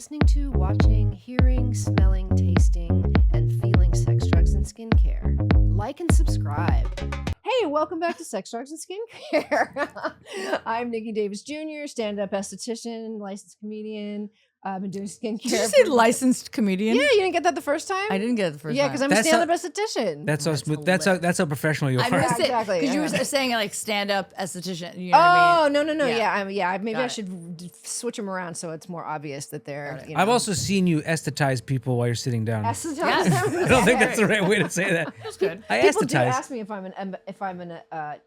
listening to, watching, hearing, smelling, tasting, and feeling sex, drugs, and skincare. Like and subscribe. Hey, welcome back to Sex, Drugs, and Skincare. I'm Nikki Davis Jr., stand-up esthetician, licensed comedian. I've been doing skincare. Did you say licensed comedian? Yeah, you didn't get that the first time? I didn't get it the first time. Yeah, because I'm a stand-up esthetician. That's so smooth. That's how professional you are. I missed it exactly. because you were saying like stand-up esthetician. You know what I mean? No. Yeah. Maybe Got I it. should switch them around so it's more obvious that they're. You know, I've also seen you aesthetize people while you're sitting down. esthetician. Yes. I don't think that's the right way to say that. That's good. I People do aesthetize. ask me if I'm an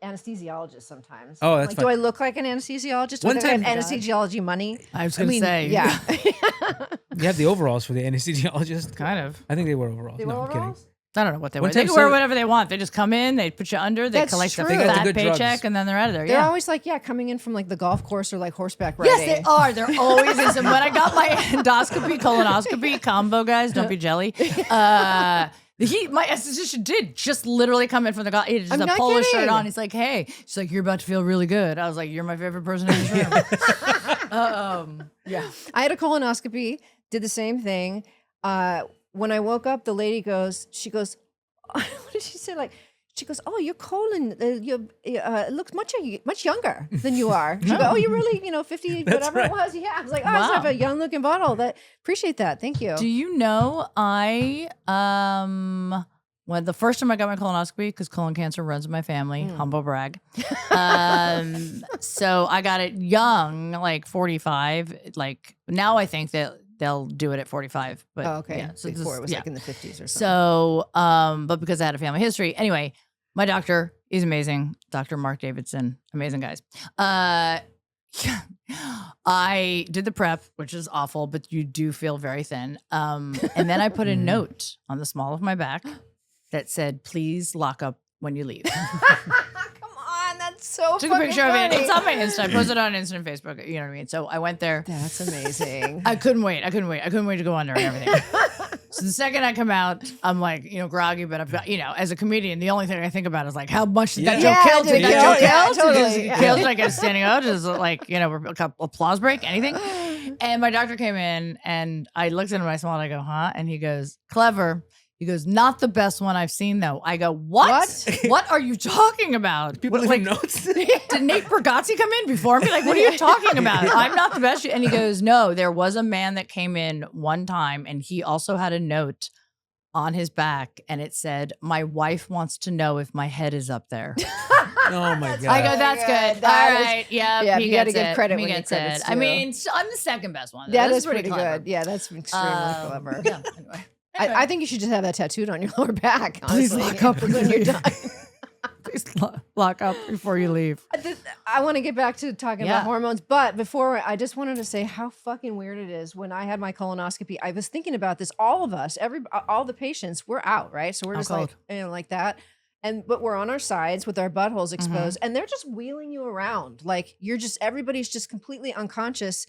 anesthesiologist sometimes. Oh, that's like, fine. do I look like an anesthesiologist? One Do I have time- anesthesiology money? I was going to say. Yeah. You have the overalls for the anesthesiologist. Kind of. I think they wear overalls. They no, wear I'm kidding. overalls? I don't know what they One wear. They time can wear some- whatever they want. They just come in, they put you under, they That's collect true. a They got the fat good paycheck, drugs. and then they're out of there. They're Yeah. always like, coming in from like the golf course or like horseback riding. Yes, they are. They're always in some. When I got my endoscopy, colonoscopy combo, guys, don't be jelly. My esthetician did just literally come in from the golf. He had just I'm a not polo shirt kidding. on. He's like, "Hey," she's like, "You're about to feel really good." I was like, "You're my favorite person in this room." Yeah. I had a colonoscopy, did the same thing. When I woke up, the lady she goes, what did she say? She goes, "Oh, your colon, it looks much younger than you are." She goes, "Oh, you're really, 50, whatever right. it was." Yeah, I was like, "Oh, I just Wow. have a young looking bottle." Appreciate that. Thank you. Do you know when the first time I got my colonoscopy, because colon cancer runs in my family, humble brag. So I got it young, like 45. Like now I think that they'll do it at 45. But okay. yeah, so Before this- it was yeah. like in the 50s or something. So, but because I had a family history, anyway, my doctor, he's amazing. Dr. Mark Davidson, amazing guys. I did the prep, which is awful, but you do feel very thin. And then I put a note on the small of my back that said, "Please lock up when you leave." Come on, that's so Took a fucking picture of it. funny. It's on my Insta. I posted it on Insta and Facebook. You know what I mean? So I went there. That's amazing. I couldn't wait to go under and everything. So the second I come out, I'm like, groggy, but I've got, as a comedian, the only thing I think about is like, how much did that Yeah. joke kill? Did Yeah, that joke yeah, kill? totally. Did it kill? Did I get a standing out? Is it like, a couple applause break, anything? And my doctor came in and I looked at him and I smiled. I go, "Huh?" And he goes, "Clever." He goes, "Not the best one I've seen though." I go, "What? What are you talking about? People What, leave notes. did Nate Bargatze come in before me? Like, what are you talking about? I'm not the best. And he goes, "No, there was a man that came in one time and he also had a note on his back and it said, 'My wife wants to know if my head is up there.'" Oh my god. I go, "That's good. That All is- right. Yeah, yeah, he you gotta gets give it. credit He when gets credit's it. I due. mean, I'm the second best one. That This is pretty clever. good. Yeah, that's extremely clever. Yeah, anyway. I think you should just have that tattooed on your lower back. Please Honestly, lock up when you're done. Please lock up before you leave. I want to get back to talking Yeah. about hormones, but before I just wanted to say how fucking weird it is. When I had my colonoscopy, I was thinking about this. All of us, all the patients, we're out, right? So we're just like, cold. like that. But we're on our sides with our buttholes Mm-hmm. exposed, and they're just wheeling you around. Like everybody's just completely unconscious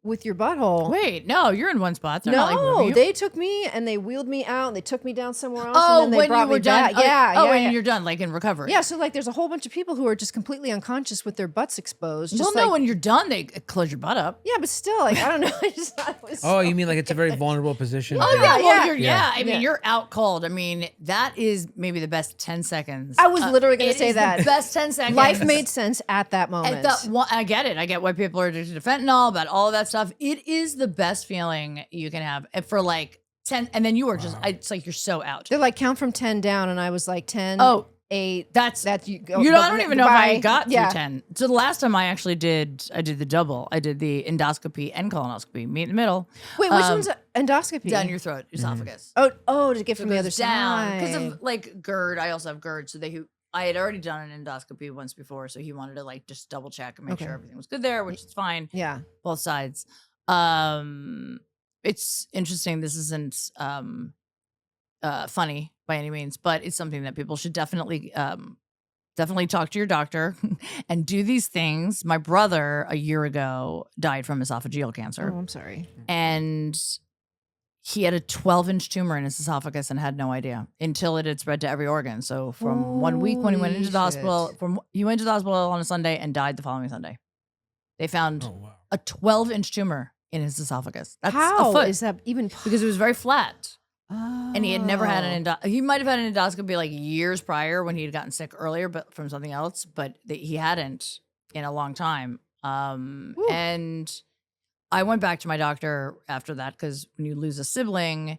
with your butthole. Wait, no, you're in one spot. They're not like No, moving you. they took me and they wheeled me out and they took me down somewhere else. Oh, and then they when brought you were me done. back. Yeah, Oh, yeah, when yeah. you're done, like in recovery. Yeah, so like there's a whole bunch of people who are just completely unconscious with their butts exposed. Well, Just no, like, when you're done, they close your butt up. yeah, but still, like I don't know. I just thought it was. Oh, you mean like it's a very vulnerable position? Oh to- yeah, well, yeah. yeah. I mean, Yeah. you're out cold. I mean, that is maybe the best 10 seconds. I was literally going It to say is the that. best 10 seconds. Life made sense at that moment. I get it. I get why people are addicted to fentanyl, about all of that stuff. It is the best feeling you can have. And for like 10, and then you are just, it's like you're so out. They're like count from 10 down, and I was like 10. Oh, 8. that's you go. You know, I don't even know if I goodbye. got through Yeah. 10. So the last time I actually did the double. I did the endoscopy and colonoscopy. Meet in the middle. Wait, which one's endoscopy? Down your throat, esophagus. Oh, to get from the other down side. because of like GERD. I also have GERD, so I had already done an endoscopy once before, so he wanted to like just double check and make sure everything was good there, which is fine. Yeah. Both sides. It's interesting. This isn't funny by any means, but it's something that people should definitely talk to your doctor and do these things. My brother a year ago died from esophageal cancer. Oh, I'm sorry. And he had a 12-inch tumor in his esophagus and had no idea until it had spread to every organ. So from 1 week when he went into the hospital, he went to the hospital on a Sunday and died the following Sunday. They found a 12-inch tumor in his esophagus. That's a How foot. is that even Because it was very flat. Oh. And he had never had he might have had an endoscopy like years prior when he had gotten sick earlier, but from something else, but he hadn't in a long time. And I went back to my doctor after that because when you lose a sibling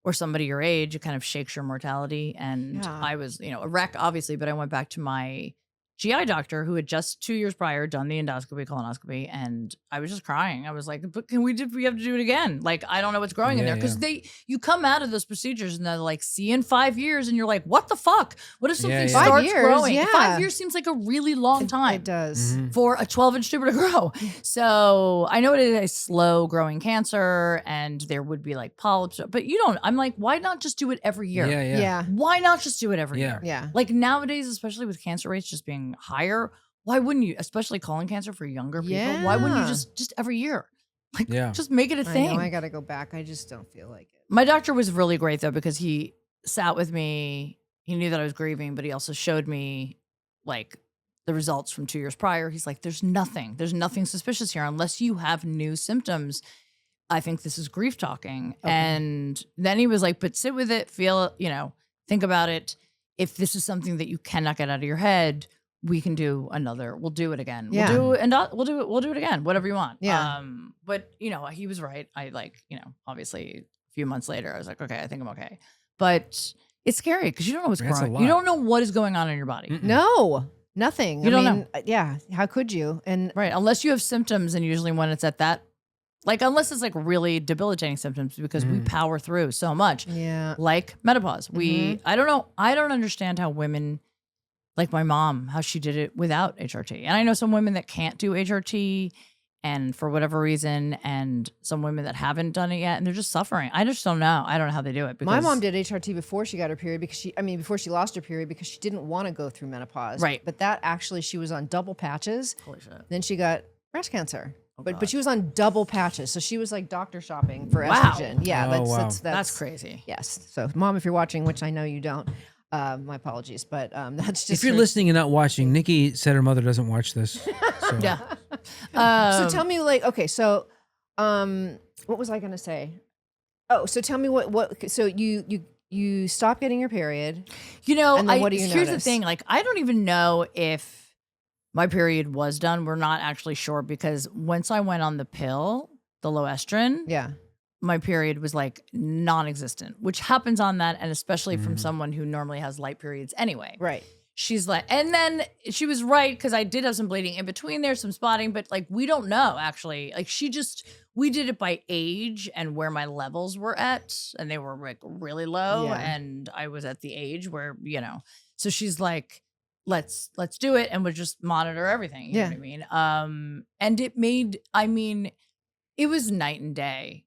or somebody your age, it kind of shakes your mortality. And I was, a wreck, obviously, but I went back to my GI doctor who had just 2 years prior done the endoscopy, colonoscopy, and I was just crying. I was like, but we have to do it again. Like, I don't know what's growing in there. Because you come out of those procedures and they're like, see you in 5 years. And you're like, what the fuck? What if something starts 5 years, growing? yeah. 5 years seems like a really long time. It does. For a 12-inch tuber to grow. So I know it is a slow growing cancer and there would be like polyps, but I'm like, why not just do it every year? Yeah. Why not just do it every year? Yeah. Like nowadays, especially with cancer rates just being higher, why wouldn't you, especially colon cancer for younger people, why wouldn't you just every year? Like, just make it a thing. I know, I got to go back. I just don't feel like it. My doctor was really great though, because he sat with me. He knew that I was grieving, but he also showed me like the results from 2 years prior. He's like, there's nothing suspicious here unless you have new symptoms. I think this is grief talking. Okay. And then he was like, but sit with it, feel, think about it. If this is something that you cannot get out of your head, we can do we'll do it again. Yeah. We'll do it again, whatever you want. Yeah. But he was right. I obviously a few months later, I was like, okay, I think I'm okay. But it's scary because you don't know what's growing. You don't know what is going on in your body. No, nothing. You don't know. Yeah. How could you? And right. Unless you have symptoms, and usually when it's at that, like, unless it's like really debilitating symptoms, because we power through so much. Yeah. Like menopause. I don't know. I don't understand how women, like my mom, how she did it without HRT. And I know some women that can't do HRT and for whatever reason, and some women that haven't done it yet and they're just suffering. I just don't know. I don't know how they do it. Because my mom did HRT before she got her period before she lost her period because she didn't want to go through menopause. Right. But that actually, she was on double patches. Holy shit. Then she got breast cancer. Oh, but she was on double patches. So she was like doctor shopping for estrogen. Yeah. That's crazy. Yes. So mom, if you're watching, which I know you don't, my apologies, but that's just. If you're listening and not watching, Nikki said her mother doesn't watch this. So. Yeah. So tell me, like, okay, so, what was I gonna say? Oh, so tell me what. So you stop getting your period. And then what do you here's the notice? thing. Like, I don't even know if my period was done. We're not actually sure, because once I went on the pill, the low estrogen. Yeah. My period was like non-existent, which happens on that. And especially from someone who normally has light periods anyway. Right. She's like, and then she was right, because I did have some bleeding in between there, some spotting, but like, we don't know actually. Like, we did it by age and where my levels were at, and they were like really low. Yeah. And I was at the age where, so she's like, let's do it. And we'll just monitor everything. You know what I mean? And it was night and day.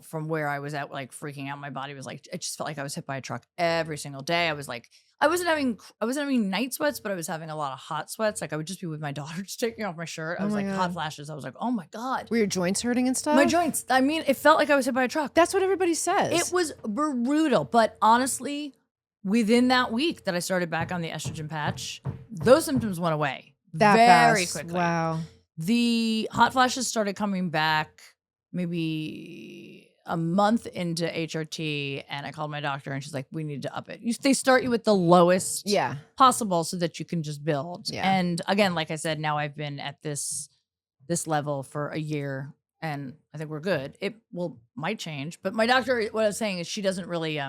From where I was at, like freaking out. My body was like, it just felt like I was hit by a truck every single day. I was like, I wasn't having night sweats, but I was having a lot of hot sweats. Like, I would just be with my daughter, just taking off my shirt. I was like, hot flashes. I was like, oh my God. Were your joints hurting and stuff? My joints. I mean, it felt like I was hit by a truck. That's what everybody says. It was brutal. But honestly, within that week that I started back on the estrogen patch, those symptoms went away very quickly. Wow. The hot flashes started coming back maybe a month into HRT, and I called my doctor, and she's like, we need to up it. They start you with the lowest possible so that you can just build. Yeah. And again, like I said, now I've been at this level for a year, and I think we're good. It might change, but my doctor, what I was saying is she doesn't really,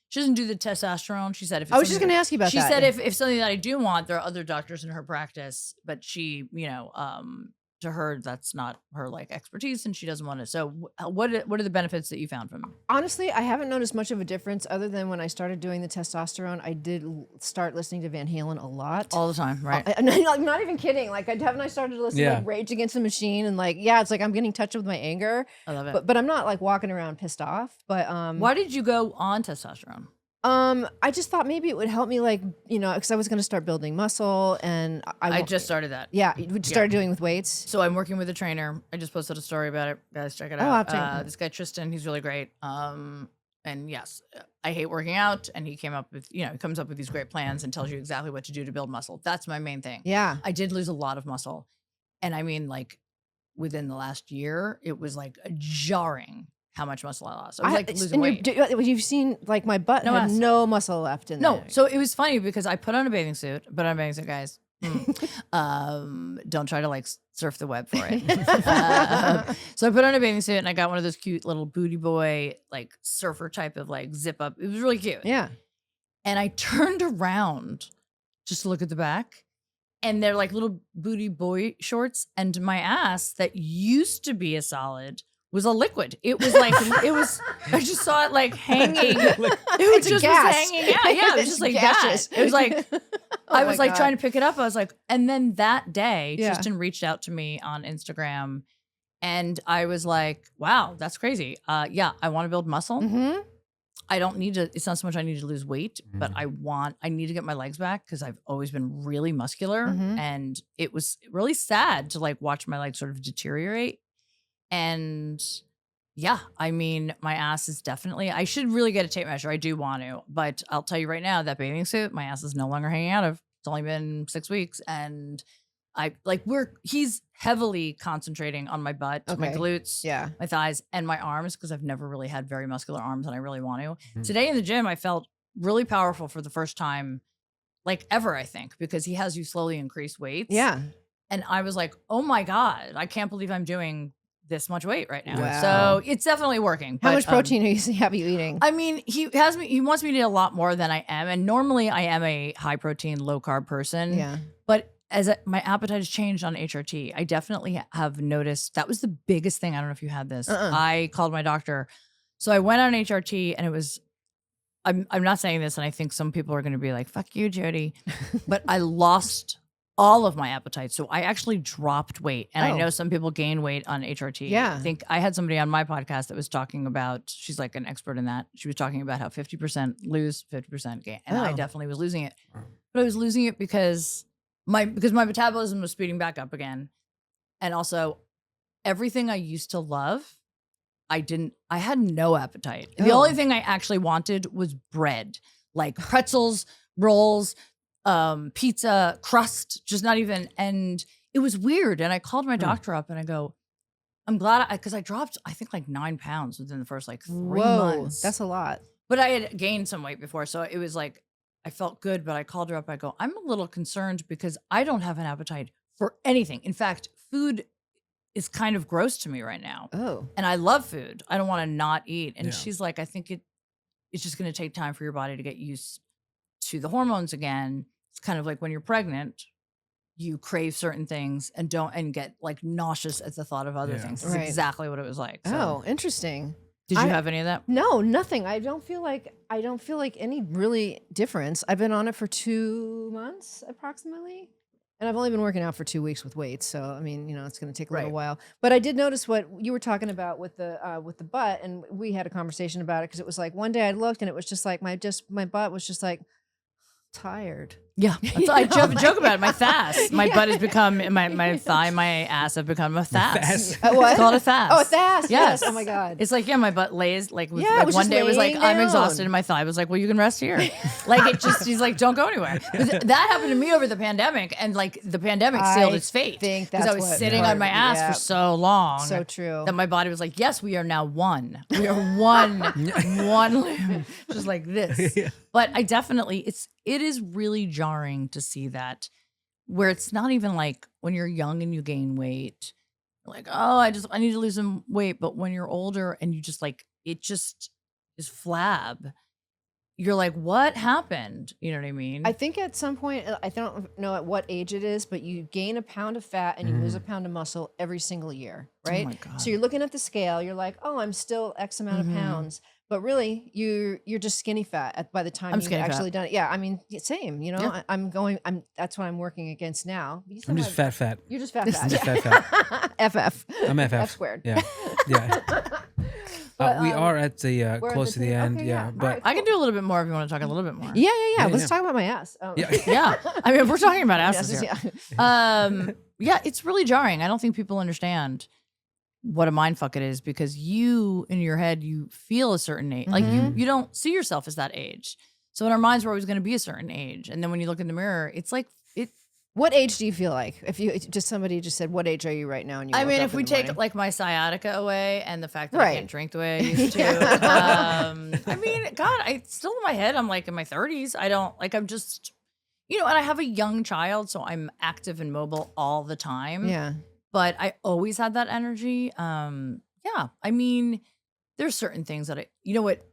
she doesn't do the testosterone. She said, I was just going to ask you about that. She said, if something that I do want, there are other doctors in her practice, but she, to her, that's not her like expertise, and she doesn't want it. So what are the benefits that you found from it? Honestly, I haven't noticed much of a difference other than when I started doing the testosterone. I did start listening to Van Halen a lot. All the time, right? I'm not even kidding. Like, haven't I started to listen to like Rage Against the Machine, and like, it's like I'm getting in touch with my anger. I love it. But I'm not like walking around pissed off. But why did you go on testosterone? I just thought maybe it would help me, like, because I was going to start building muscle, and I just started that. Yeah, you started doing with weights. So I'm working with a trainer. I just posted a story about it. Guys, check it out. I'll check it out. This guy Tristan, he's really great. And yes, I hate working out, and he came up with, he comes up with these great plans and tells you exactly what to do to build muscle. That's my main thing. Yeah, I did lose a lot of muscle, and I mean, like, within the last year, it was like jarring how much muscle I lost. I was like losing and weight. you've seen like my butt No had ass. no muscle left in No, there. so it was funny because I put on a bathing suit, guys. Don't try to like surf the web for it. So I put on a bathing suit and I got one of those cute little booty boy, like surfer type of like zip up. It was really cute. Yeah. And I turned around just to look at the back, and they're like little booty boy shorts. And my ass that used to be a solid was a liquid. It was like, I just saw it like hanging. It was just was hanging out. Yeah, it was just like gaseous. That. It was like, I was like trying to pick it up. I was like, and then that day, Tristan reached out to me on Instagram and I was like, wow, that's crazy. Yeah, I want to build muscle. Mm-hmm. I don't need to, it's not so much I need to lose weight, but I need to get my legs back because I've always been really muscular. And it was really sad to like watch my legs sort of deteriorate. And yeah, I mean, my ass is definitely, I should really get a tape measure. I do want to, but I'll tell you right now, that bathing suit, my ass is no longer hanging out of. It's only been 6 weeks. And he's heavily concentrating on my butt, my glutes, my thighs, and my arms because I've never really had very muscular arms and I really want to. Today in the gym, I felt really powerful for the first time, like ever, I think, because he has you slowly increase weights. Yeah. And I was like, oh my God, I can't believe I'm doing this much weight right now. Wow. So it's definitely working. How much protein have you eating? I mean, he wants me to eat a lot more than I am. And normally I am a high protein, low carb person. Yeah. But my appetite has changed on HRT. I definitely have noticed that was the biggest thing. I don't know if you had this. I called my doctor. So I went on HRT and it was, I'm not saying this, and I think some people are going to be like, fuck you, Jodi. But I lost all of my appetite. So I actually dropped weight. And I know some people gain weight on HRT. Yeah. I think I had somebody on my podcast that was talking about, she's like an expert in that. She was talking about how 50% lose, 50% gain. And I definitely was losing it. But I was losing it because my metabolism was speeding back up again. And also everything I used to love, I had no appetite. The only thing I actually wanted was bread, like pretzels, rolls, pizza, crust, just not even. And it was weird. And I called my doctor up and I go, I'm glad because I dropped, I think like 9 pounds within the first like 3 months. That's a lot. But I had gained some weight before. So it was like, I felt good, but I called her up. I go, I'm a little concerned because I don't have an appetite for anything. In fact, food is kind of gross to me right now. Oh. And I love food. I don't want to not eat. And she's like, I think it's just going to take time for your body to get used to the hormones again. It's kind of like when you're pregnant, you crave certain things and get like nauseous at the thought of other things. It's exactly what it was like. So. Oh, interesting. Did you have any of that? No, nothing. I don't feel like any really difference. I've been on it for 2 months approximately. And I've only been working out for 2 weeks with weights. So, I mean, it's going to take a little while. But I did notice what you were talking about with the butt. And we had a conversation about it because it was like one day I looked and it was just like my butt was just like tired. Yeah, I joke about it. My thas, my butt has become my thigh, my ass have become a thas. What? It's called a thas. Oh, a thas. Yes. Oh my God. It's like my butt lays like, it was one day it was like I'm laying exhausted, down. and my thigh was like, well, you can rest here. Like he's like, don't go anywhere. But that happened to me over the pandemic, and like the pandemic sealed its fate because I was sitting on my ass for so long. So true. That my body was like, yes, we are now one. We are one limb, just like this. But I definitely, it is really jarring to see that, where it's not even like when you're young and you gain weight, like, oh, I need to lose some weight. But when you're older and you just like, it just is flab, you're like, what happened? You know what I mean? I think at some point, I don't know at what age it is, but you gain a pound of fat and you lose a pound of muscle every single year, right? Oh my God. So you're looking at the scale, you're like, oh, I'm still X amount of pounds. But really, you're just skinny fat by the time you've actually done it. Yeah, I mean, same. Yeah. That's what I'm working against now. I'm just fat. You're just fat. I'm just fat. FF. I'm FF. F squared. Yeah. But, we are at the close to the end. Okay, yeah, but right, I can do a little bit more if you want to talk a little bit more. Yeah. Let's talk about my ass. Yeah. I mean, if we're talking about asses Yeah. here. Yeah, it's really jarring. I don't think people understand what a mind fuck it is, because you in your head, you feel a certain age. Like you don't see yourself as that age. So in our minds, we're always going to be a certain age. And then when you look in the mirror, it's like What age do you feel like? If you just somebody just said, "What age are you right now?" And you I woke mean, up if in we the take morning? like my sciatica away and the fact that I Right. can't drink the way I used to, Yeah. I mean, God, I still in my head, I'm like in my 30s. I don't like, I'm just, and I have a young child, so I'm active and mobile all the time. Yeah. But I always had that energy. Yeah, I mean, there's certain things that what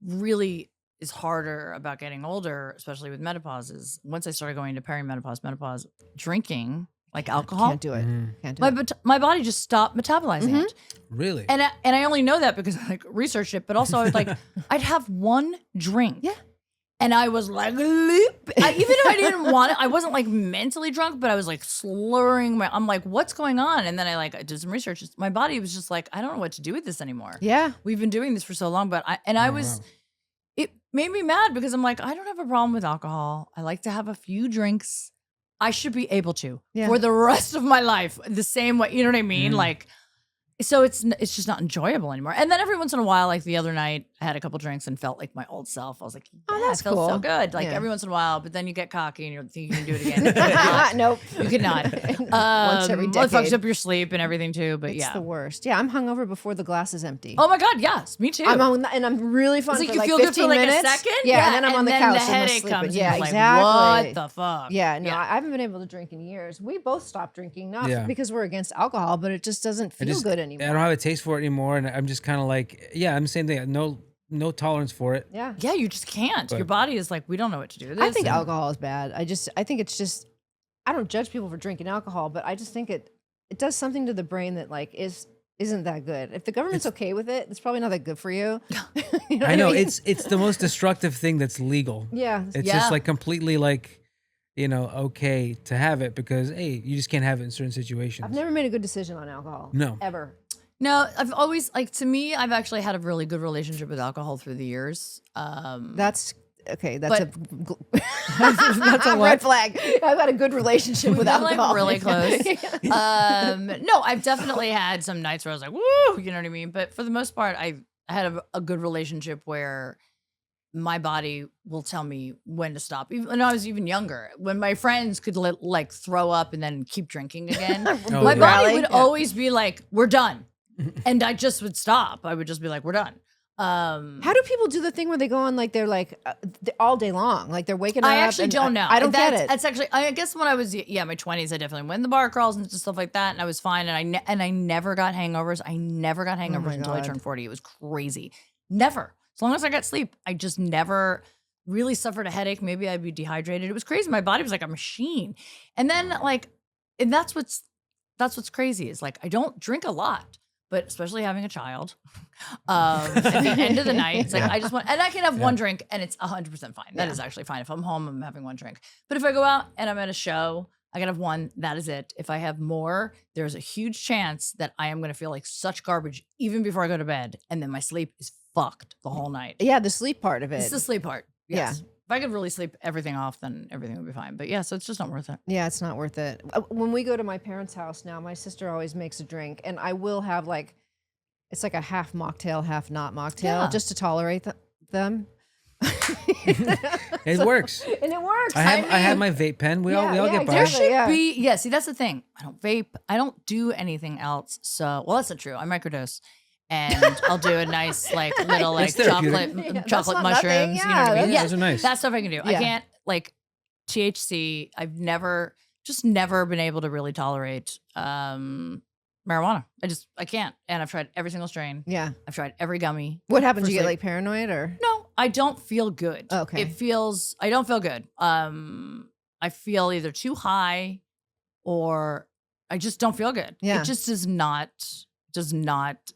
really is harder about getting older, especially with menopause, is once I started going into perimenopause, menopause, drinking like alcohol, Can't do it. Mhm. Can't do it. my body just stopped metabolizing it. Really? And I only know that because I like researched it, but also I was like, I'd have one drink. Yeah. And I was like, even if I didn't want it, I wasn't like mentally drunk, but I was like slurring I'm like, what's going on? And then I did some research. My body was just like, I don't know what to do with this anymore. Yeah. We've been doing this for so long, but Wow. it made me mad because I'm like, I don't have a problem with alcohol. I like to have a few drinks. I should be able to Yeah. for the rest of my life the same way. You know what I mean? Mhm. Like, so it's just not enjoyable anymore. And then every once in a while, like the other night, I had a couple drinks and felt like my old self. I was like, Oh, yeah, that's I felt so cool. good. Like Yeah. every once in a while, but then you get cocky and you think you can do it again. You cannot. Nope. You cannot. Once every Well, it fucks decade. up your sleep and everything too. But It's yeah. the worst. Yeah, I'm hungover before the glass is empty. Oh my God, yes, me too. I'm really fun It's like for you like feel good 15 for like minutes. a second. Yeah, and then I'm on the couch. The and I'm headache sleeping. comes. Yeah, and you're exactly. Like, what the fuck? Yeah, no, I haven't been able to drink in years. We both stopped drinking, not Yeah. because we're against alcohol, but it just doesn't feel good anymore. I don't have a taste for it anymore, and I'm just kind of like, yeah, I'm the same thing. No tolerance for it. Yeah. Yeah, you just can't. But- Your body is like, we don't know what to do with this. I think and- alcohol is bad. I think it's just, I don't judge people for drinking alcohol, but I just think it does something to the brain that like isn't that good. If the government's okay with it, it's probably not that good for you. You know I what know mean? it's the most destructive thing that's legal. Yeah. It's Yeah. just like completely like, okay to have it because hey, you just can't have it in certain situations. I've never made a good decision on alcohol. No. Ever. No, I've always to me, I've actually had a really good relationship with alcohol through the years. That's okay. That's But- that's a red flag. I've got a good relationship with We've been, alcohol. like really close. No, I've definitely had some nights where I was like, woo, you know what I mean? But for the most part, I had a good relationship where my body will tell me when to stop. Even when I was even younger, when my friends could like throw up and then keep drinking again, Oh, my yeah. body Rally? would Yeah. always be like, we're done. And I just would stop. I would just be like, we're done. How do people do the thing where they go on like they're like all day long, like they're waking up? I actually and don't know. I don't get That's- it. That's actually, I guess when I was my 20s, I definitely went in the bar crawls and stuff like that, and I was fine. And I never got hangovers. I never got hangovers my until I God. turned 40. It was crazy. Never. As long as I got sleep, I just never really suffered a headache. Maybe I'd be dehydrated. It was crazy. My body was like a machine. And then and that's what's crazy is like I don't drink a lot. But especially having a child, at the end of the night, it's like I just want, and I can have one drink and it's 100% fine. That is actually fine. If I'm home, I'm having one drink. But if I go out and I'm at a show, I can have one. That is it. If I have more, there's a huge chance that I am going to feel like such garbage even before I go to bed, and then my sleep is fucked the whole night. Yeah, the sleep part of it. It's the sleep part. Yes. Yeah. If I could really sleep everything off, then everything would be fine. But yeah, so it's just not worth it. Yeah, it's not worth it. When we go to my parents' house now, my sister always makes a drink, and I will have like, it's like a half mocktail, half not mocktail, Yeah. just to tolerate them. It works. And it works. I have my vape pen. We all get by. There exactly. should Yeah. be, see, that's the thing. I don't vape. I don't do anything else. So, well, that's not true. I microdose. And I'll do a nice, like, little, like, That's therapeutic. chocolate, Yeah, that's chocolate not mushrooms. nothing. You know what I Yeah, mean? Yeah, those are nice. That stuff I can do. I Yeah. can't, like, THC. I've never been able to really tolerate marijuana. I can't. And I've tried every single strain. Yeah. I've tried every gummy. What happens? For You get sleep. like paranoid or? No, I don't feel good. Okay. I don't feel good. I feel either too high or I just don't feel good. Yeah. It just does not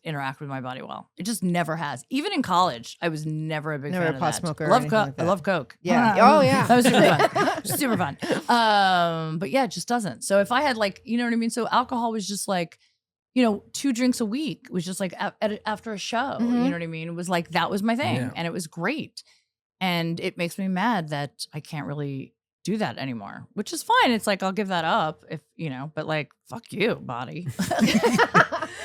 interact with my body well. It just never has. Even in college, I was never a big Never fan a of pot that. smoker I or love anything like I that. love Coke. Yeah. Oh, yeah. That was super fun. Super fun. But yeah, it just doesn't. So if I had like, you know what I mean? So alcohol was just like, 2 drinks a week was just like after a show. Mhm. You know what I mean? It was like, that was my thing. Yeah. And it was great. And it makes me mad that I can't really do that anymore, which is fine. It's like I'll give that up if but like fuck you, body.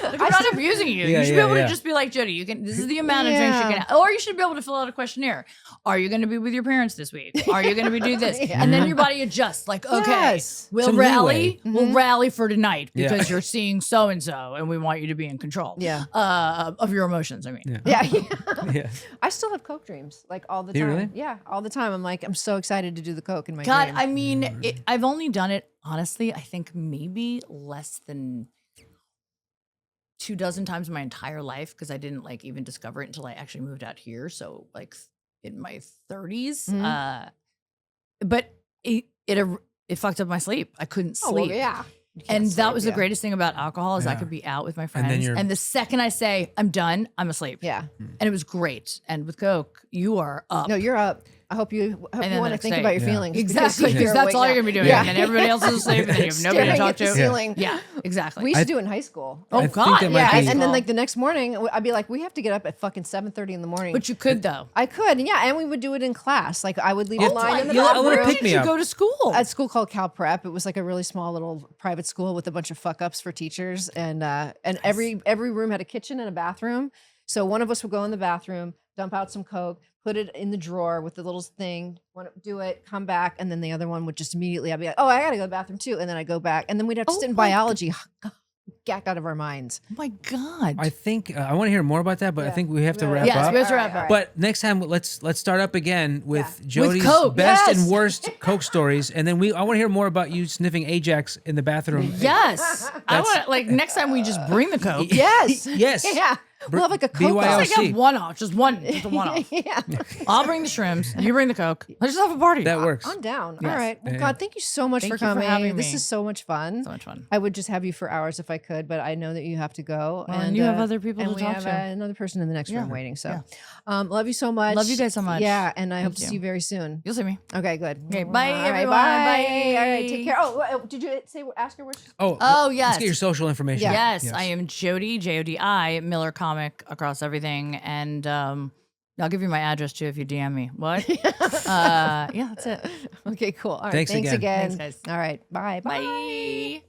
Like, I'm not abusing you. Yeah, you should be able yeah. to just be like, Jodi, this is the amount of drinks you can have. Or you should be able to fill out a questionnaire. Are you going to be with your parents this week? Are you going to do this? Yeah. And then your body adjusts. Like, okay, Yes. we'll Some rally. leeway. We'll rally for tonight Yeah. because you're seeing so and so, and we want you to be in control. Yeah. Of your emotions. I mean, Yeah. Yeah. Yeah. I still have Coke dreams, like all the Do you time. really? Yeah, all the time. I'm like, I'm so excited to do the Coke in my God, dream. I mean, I've only done it honestly. I think maybe less than 24 times in my entire life because I didn't like even discover it until I actually moved out here. So like in my 30s, Mhm. but it fucked up my sleep. I couldn't Oh, well, sleep. yeah. You can't And that sleep, was the yeah. greatest thing about alcohol is I Yeah. could be out with my And friends, then and, you're- the second I say I'm done, I'm asleep. Yeah. And it was great. And with Coke, you are up. No, you're up. I hope you then the want to next think day- about your Yeah. feelings. Exactly, you're because that's awake all now. you're gonna be doing. Yeah. And then everybody else is asleep, and then you have nobody to Staring talk at the to. ceiling. Yeah, exactly. We used to do it in high school. Oh I think God, that might Yeah, be- and then like the next morning, I'd be like, we have to get up at fucking 7:30 in the morning. But you could though. I could, yeah, and we would do it in class. Like I would leave Oh a line my in the God, a little bathroom. Where pick did me you up. go to school? At school called Cal Prep. It was like a really small little private school with a bunch of fuck ups for teachers, and every room had a kitchen and a bathroom. So one of us would go in the bathroom, dump out some Coke, put it in the drawer with the little thing, do it, come back, and then the other one would just immediately, I'd be like, oh, I gotta go to the bathroom too, and then I go back, and then we'd have to Oh sit in my biology, gack out of our minds. Oh my God. I think I want to hear more about that, but I Yeah. think we have to Right. wrap Yes, up. we have to All wrap right, up. all right. But next time, let's start up again with Yeah. Jodi's Coke, best yes. and worst Coke stories, and then I want to hear more about you sniffing Ajax in the bathroom. Yes. I want like next time we just bring the Coke. Yes. Yes. Yeah. We'll have like a Coke. BYOC. Let's like have one off, just a one-off. Yeah. I'll bring the shrimps. You bring the Coke. Let's just have a party. That works. I'm down. Yes. All right. Well, Yeah. God, thank you so much Thank for you for coming. having This me. is so much fun. So much fun. I would just have you for hours if I could, but I know that you have to go. Well, and you have other people and to we talk have to. another person in the next room Yeah. waiting. So, Yeah. love you so much. Love you guys so much. Yeah, and I hope to you. see you very soon. You'll see me. Okay, good. Okay, bye, All right, everyone. Bye. All right, Bye. take care. Oh, did you ask her where? Oh, yes. Let's get your social information. Yeah. Yes, I am Jodi, Jodi, Miller Comic across everything. And I'll give you my address too if you DM me. What? Yeah, that's it. Okay, cool. All right, Thanks thanks again. again. Thanks, guys. All right, bye. Bye.